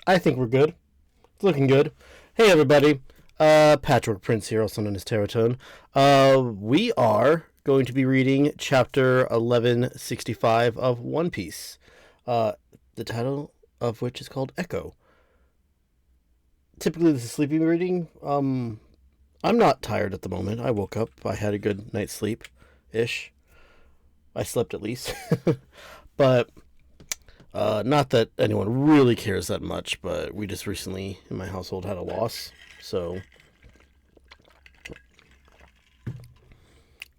I think we're good. It's looking good. Hey, everybody. Patchwork Prince here, also known as Terratone. We are going to be reading Chapter 1165 of One Piece. The title of which is called Echo. Typically, this is a sleeping reading. I'm not tired at the moment. I woke up. I had a good night's sleep-ish. I slept at least. But... not that anyone really cares that much, but we just recently, in my household, had a loss. So,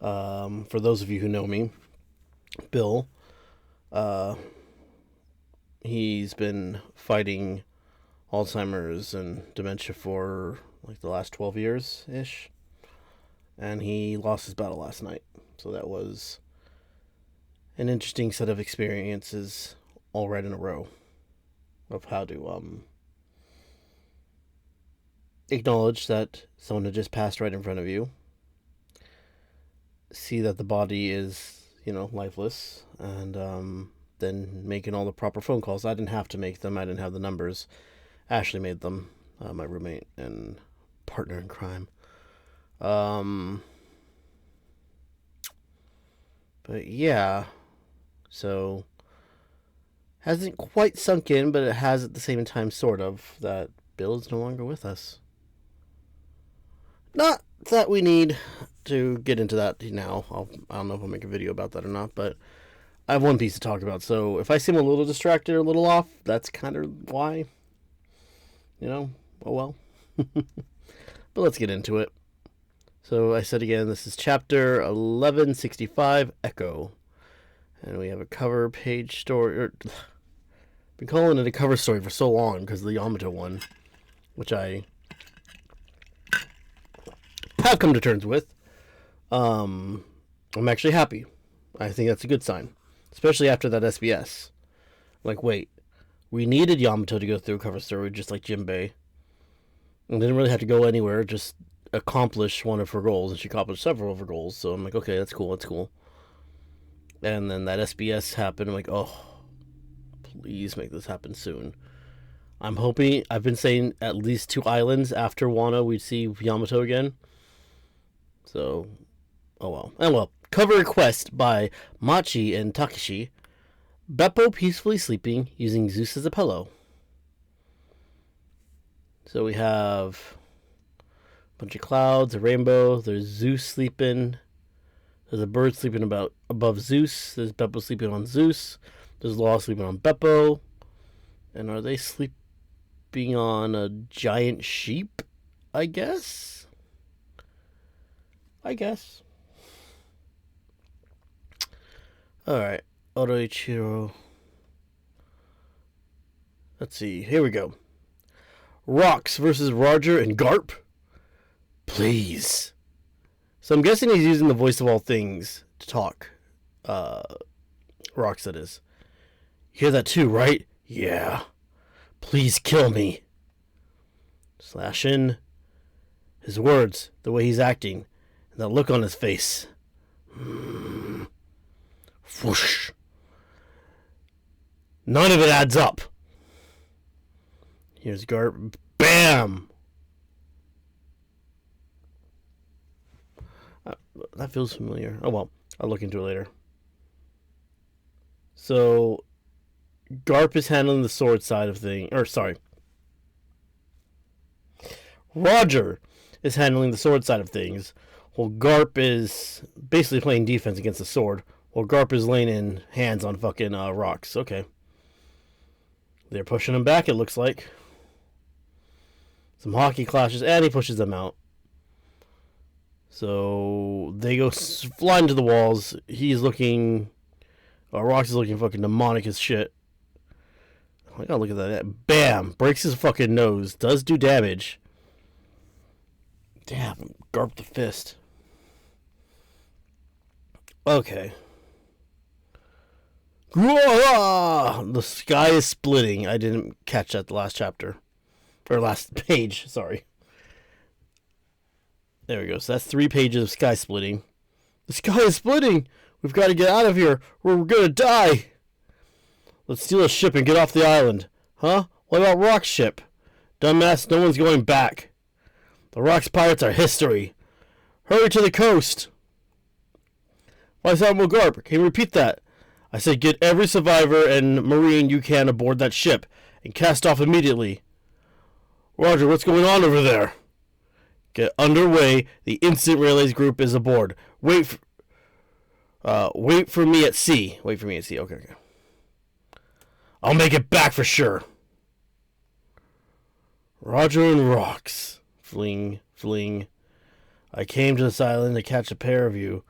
for those of you who know me, Bill, he's been fighting Alzheimer's and dementia for like the last 12 years-ish. And he lost his battle last night. So that was an interesting set of experiences all right in a row of how to acknowledge that someone had just passed right in front of you, see that the body is, lifeless, and then making all the proper phone calls. I didn't have to make them. I didn't have the numbers. Ashley made them, my roommate and partner in crime. But yeah, so... hasn't quite sunk in, but it has at the same time, sort of, that Bill is no longer with us. Not that we need to get into that now. I don't know if I'll make a video about that or not, but I have One Piece to talk about. So if I seem a little distracted or a little off, that's kind of why. Oh well. But let's get into it. So I said again, this is chapter 1165, Echo. And we have a cover page story. Been calling it a cover story for so long because of the Yamato one, which I have come to terms with. I'm actually happy. I think that's a good sign, especially after that SBS. Like, wait, we needed Yamato to go through a cover story just like Jinbei, and didn't really have to go anywhere. Just accomplish one of her goals, and she accomplished several of her goals. So I'm like, okay, that's cool. That's cool. And then that SBS happened. I'm like, oh, please make this happen soon. I'm hoping, I've been saying at least 2 islands after Wano we'd see Yamato again. So, oh well. And well, cover request by Machi and Takeshi. Beppo peacefully sleeping using Zeus as a pillow. So we have a bunch of clouds, a rainbow, there's Zeus sleeping. There's a bird sleeping above Zeus. There's Beppo sleeping on Zeus. There's Law sleeping on Beppo. And are they sleeping on a giant sheep? I guess. Alright. Oroichiro. Let's see. Here we go. Rocks versus Roger and Garp? Please. So I'm guessing he's using the voice of all things to talk. Rocks, that is. You hear that too, right? Yeah. Please kill me. Slash in. His words, the way he's acting, and that look on his face. Whoosh. None of it adds up. Here's Garp. Bam! That feels familiar. Oh well, I'll look into it later. So, Garp is handling the sword side of things. Or, sorry. Roger is handling the sword side of things, while Garp is basically playing defense against the sword, while Garp is laying in hands on fucking rocks. Okay. They're pushing him back, it looks like. Some hockey clashes, and he pushes them out. So they go flying to the walls. He's looking... Rocks is looking fucking demonic as shit. I gotta look at that. Bam! Breaks his fucking nose. Does do damage. Damn, Garp the fist. Okay. The sky is splitting. I didn't catch that the last chapter. Or last page, sorry. There we go. So that's 3 pages of sky splitting. The sky is splitting! We've got to get out of here, or we're gonna die! Let's steal a ship and get off the island. Huh? What about Rock's ship? Dumbass, no one's going back. The Rock's pirates are history. Hurry to the coast. Vice Admiral Garp, can you repeat that? I said get every survivor and Marine you can aboard that ship and cast off immediately. Roger, what's going on over there? Get underway. The instant relays group is aboard. Wait for me at sea. Wait for me at sea. Okay. I'll make it back for sure. Roger and Rocks. Fling, fling. I came to this island to catch a pair of you,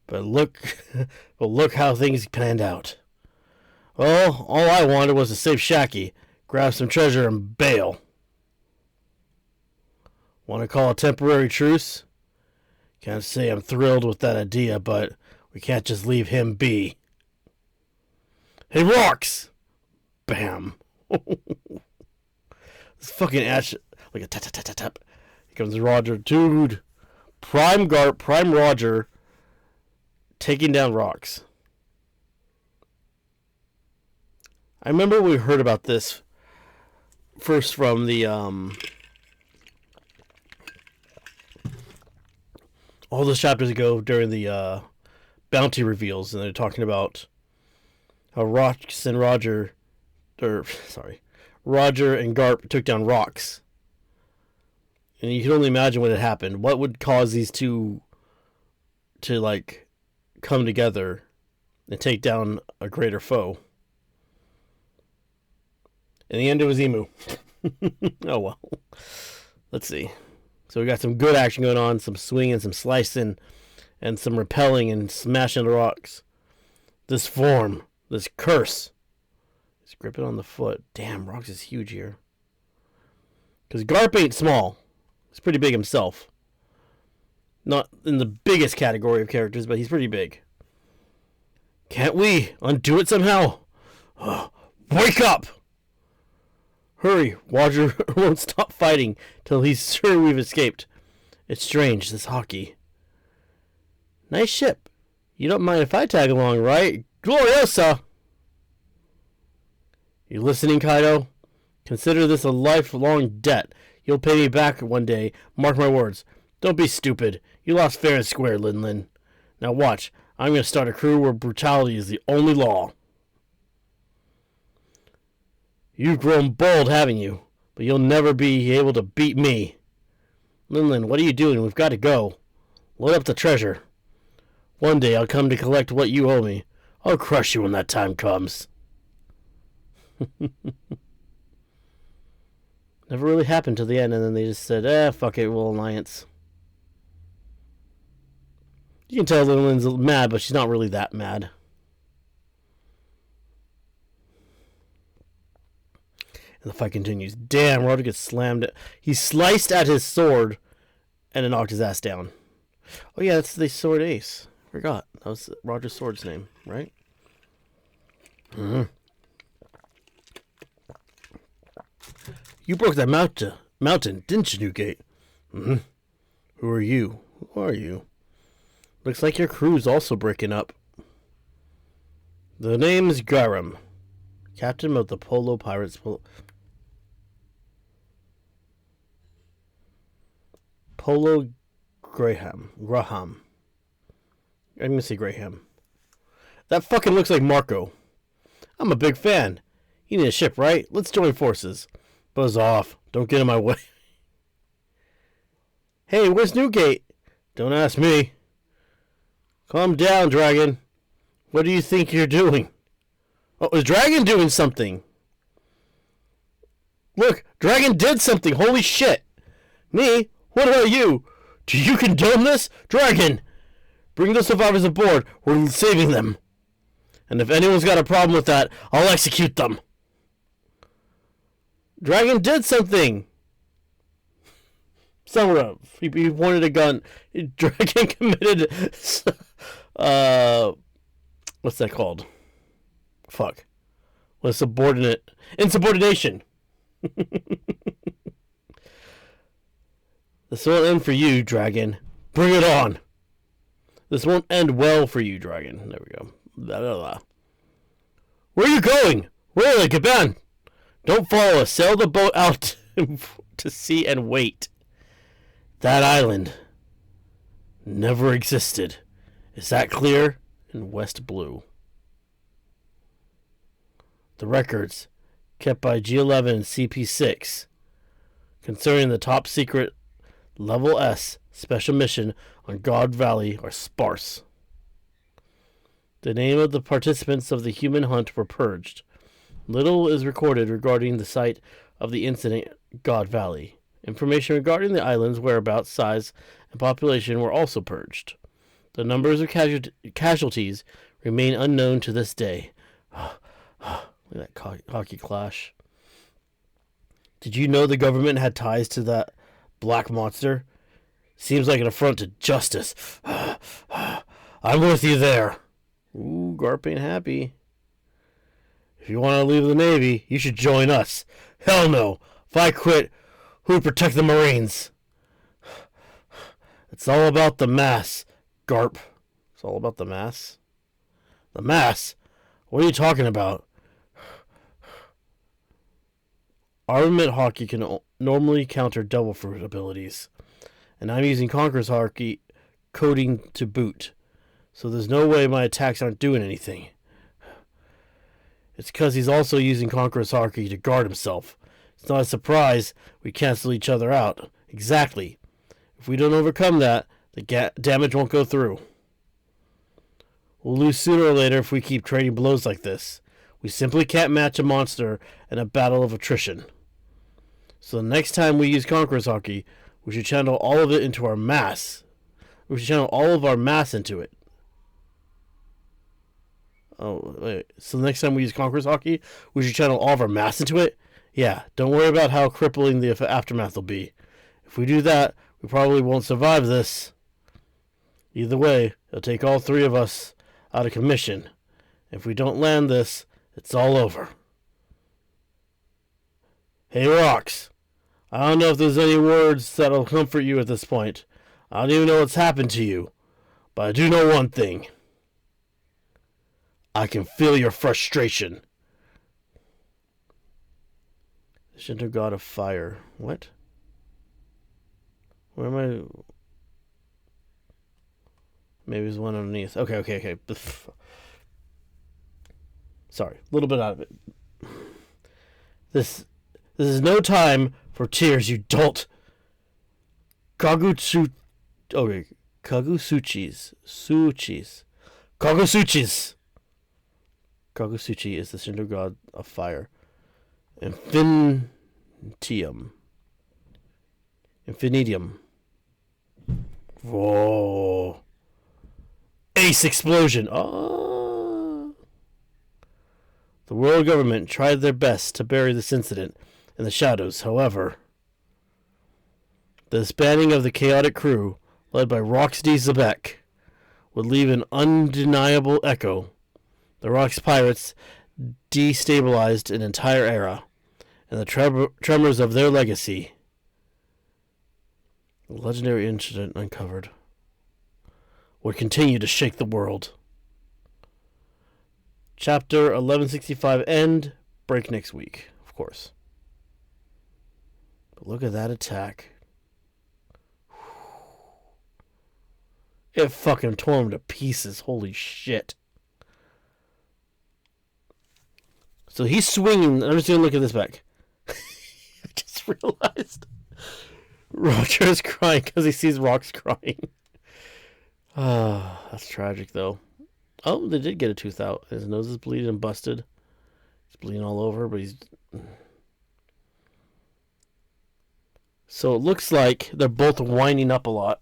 but look how things panned out. Well, all I wanted was to save Shacky, grab some treasure, and bail. Want to call a temporary truce? Can't say I'm thrilled with that idea, but we can't just leave him be. Hey, Rocks! Bam. This fucking ash, like a tap tap tap tap tap. Here comes Roger, dude. Prime Garp, Prime Roger, taking down Rocks. I remember we heard about this first from the all those chapters ago during the bounty reveals, and they're talking about how Rocks and Roger and Garp took down Rocks. And you can only imagine what had happened. What would cause these two to, like, come together and take down a greater foe? In the end, it was Emu. Oh, well. Let's see. So we got some good action going on, some swinging, some slicing, and some repelling and smashing the rocks. This form, this curse, is gripping on the foot. Damn, Rocks is huge here. Because Garp ain't small. He's pretty big himself. Not in the biggest category of characters, but he's pretty big. Can't we undo it somehow? Wake up! Hurry, Roger won't stop fighting till he's sure we've escaped. It's strange, this hockey. Nice ship. You don't mind if I tag along, right? Gloriosa! You listening, Kaido? Consider this a lifelong debt. You'll pay me back one day. Mark my words. Don't be stupid. You lost fair and square, Lin Lin. Now watch. I'm going to start a crew where brutality is the only law. You've grown bold, haven't you? But you'll never be able to beat me. Lin Lin, what are you doing? We've got to go. Load up the treasure. One day I'll come to collect what you owe me. I'll crush you when that time comes. Never really happened to the end, and then they just said, fuck it, we'll alliance. You can tell Lin Lin's mad, but she's not really that mad. And the fight continues. Damn, Roger gets slammed. He sliced at his sword, and it knocked his ass down. Oh yeah, that's the sword ace. Forgot. That was Roger's sword's name, right? Mm-hmm. You broke that mountain, didn't you, Newgate? Mm-hmm. Who are you? Who are you? Looks like your crew's also breaking up. The name's Garam, captain of the Polo Pirates. Polo Graham. I'm gonna say Graham. That fucking looks like Marco. I'm a big fan. You need a ship, right? Let's join forces. Buzz off. Don't get in my way. Hey, where's Newgate? Don't ask me. Calm down, Dragon. What do you think you're doing? Oh, is Dragon doing something? Look, Dragon did something. Holy shit. Me? What about you? Do you condone this? Dragon! Bring the survivors aboard. We're saving them. And if anyone's got a problem with that, I'll execute them. Dragon did something. Samura. He pointed a gun. Dragon committed... what's that called? Fuck. What subordinate... Insubordination. This won't end for you, Dragon. Bring it on. This won't end well for you, Dragon. There we go. Blah, blah, blah. Where are you going? Where, Gaban? Don't follow us. Sail the boat out to sea and wait. That island never existed. Is that clear? In West Blue. The records kept by G11 and CP6 concerning the top secret Level S special mission on God Valley are sparse. The name of the participants of the human hunt were purged. Little is recorded regarding the site of the incident, God Valley. Information regarding the island's whereabouts, size, and population were also purged. The numbers of casualties remain unknown to this day. Look at that hockey clash. Did you know the government had ties to that black monster? Seems like an affront to justice. I'm with you there. Ooh, Garp ain't happy. If you want to leave the Navy, you should join us. Hell no. If I quit, who would protect the Marines? It's all about the mass, Garp. It's all about the mass? The mass? What are you talking about? Armament hockey can normally counter Devil Fruit abilities, and I'm using Conqueror's hockey coding to boot, so there's no way my attacks aren't doing anything. It's because he's also using Conqueror's hockey to guard himself. It's not a surprise we cancel each other out. Exactly. If we don't overcome that, the damage won't go through. We'll lose sooner or later if we keep trading blows like this. We simply can't match a monster in a battle of attrition. So the next time we use Conqueror's hockey, we should channel all of it into our mass. We should channel all of our mass into it. Oh, wait. So the next time we use Conqueror's hockey, we should channel all of our mass into it? Yeah, don't worry about how crippling the aftermath will be. If we do that, we probably won't survive this. Either way, it'll take all three of us out of commission. If we don't land this, it's all over. Hey, Rocks. I don't know if there's any words that'll comfort you at this point. I don't even know what's happened to you. But I do know one thing. I can feel your frustration. The Shinto god of fire. What? Where am I? Maybe there's one underneath. Okay. Sorry, a little bit out of it. This is no time for tears, you dolt. Kagusuchis. Kagusuchi is the Shinto god of fire. Infinitium. Whoa. Ace explosion. Oh. The world government tried their best to bury this incident in the shadows. However, the disbanding of the chaotic crew, led by Rox D. Zebek, would leave an undeniable echo. The Rox pirates destabilized an entire era, and the tremors of their legacy. A legendary incident uncovered would continue to shake the world. Chapter 1165 end. Break next week, of course. But look at that attack. It fucking tore him to pieces. Holy shit. So he's swinging. I'm just going to look at this back. I just realized Roger is crying because he sees Rox crying. That's tragic, though. Oh, they did get a tooth out. His nose is bleeding and busted. He's bleeding all over, but he's... So it looks like they're both winding up a lot.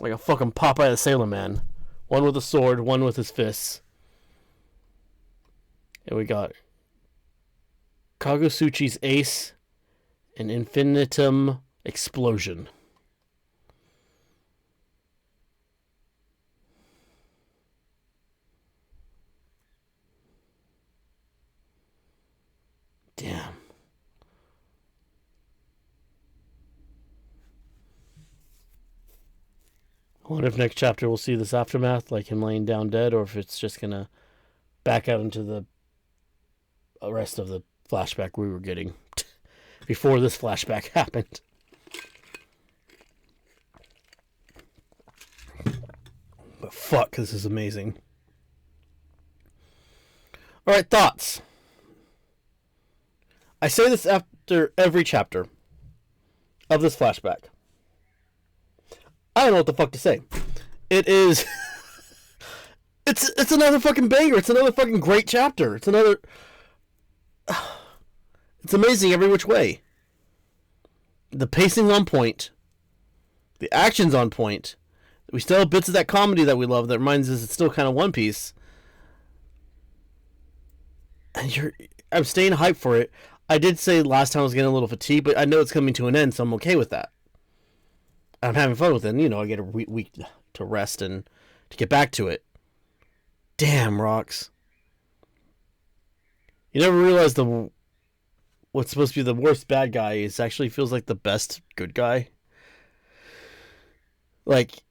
Like a fucking Popeye the Sailor Man. One with a sword, one with his fists. And we got Kagusuchi's Ace and Infinitum Explosion. Damn. I wonder if next chapter we'll see this aftermath, like him laying down dead, or if it's just going to back out into the rest of the flashback we were getting before this flashback happened. But fuck, this is amazing. Alright, thoughts. I say this after every chapter of this flashback. I don't know what the fuck to say. It is... It's another fucking banger. It's another fucking great chapter. It's another... It's amazing every which way. The pacing's on point. The action's on point. We still have bits of that comedy that we love that reminds us it's still kind of One Piece. And I'm staying hyped for it. I did say last time I was getting a little fatigued, but I know it's coming to an end, so I'm okay with that. I'm having fun with it. And, I get a week to rest and to get back to it. Damn, Rocks. You never realize what's supposed to be the worst bad guy is actually feels like the best good guy. Like,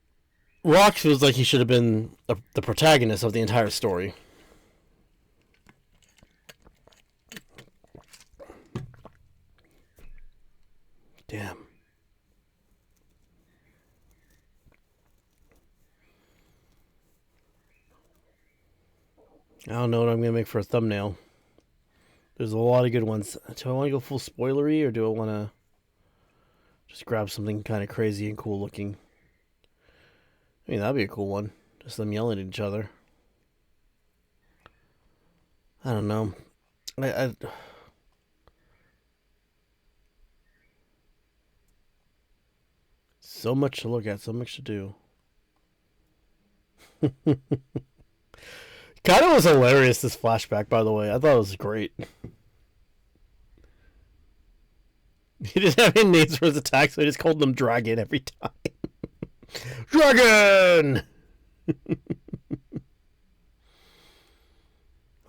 Rocks feels like he should have been the protagonist of the entire story. Damn. I don't know what I'm going to make for a thumbnail. There's a lot of good ones. Do I want to go full spoilery, or do I want to just grab something kind of crazy and cool looking? I mean, that'd be a cool one. Just them yelling at each other. I don't know. So much to look at, so much to do. Kind of was hilarious, this flashback, by the way. I thought it was great. He didn't have any names for his attacks, so he just called them Dragon every time. Dragon!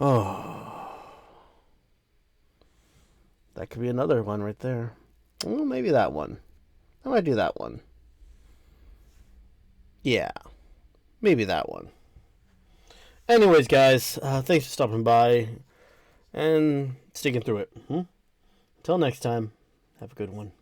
Oh. That could be another one right there. Well, maybe that one. I might do that one. Yeah. Maybe that one. Anyways, guys, thanks for stopping by and sticking through it. Until next time, have a good one.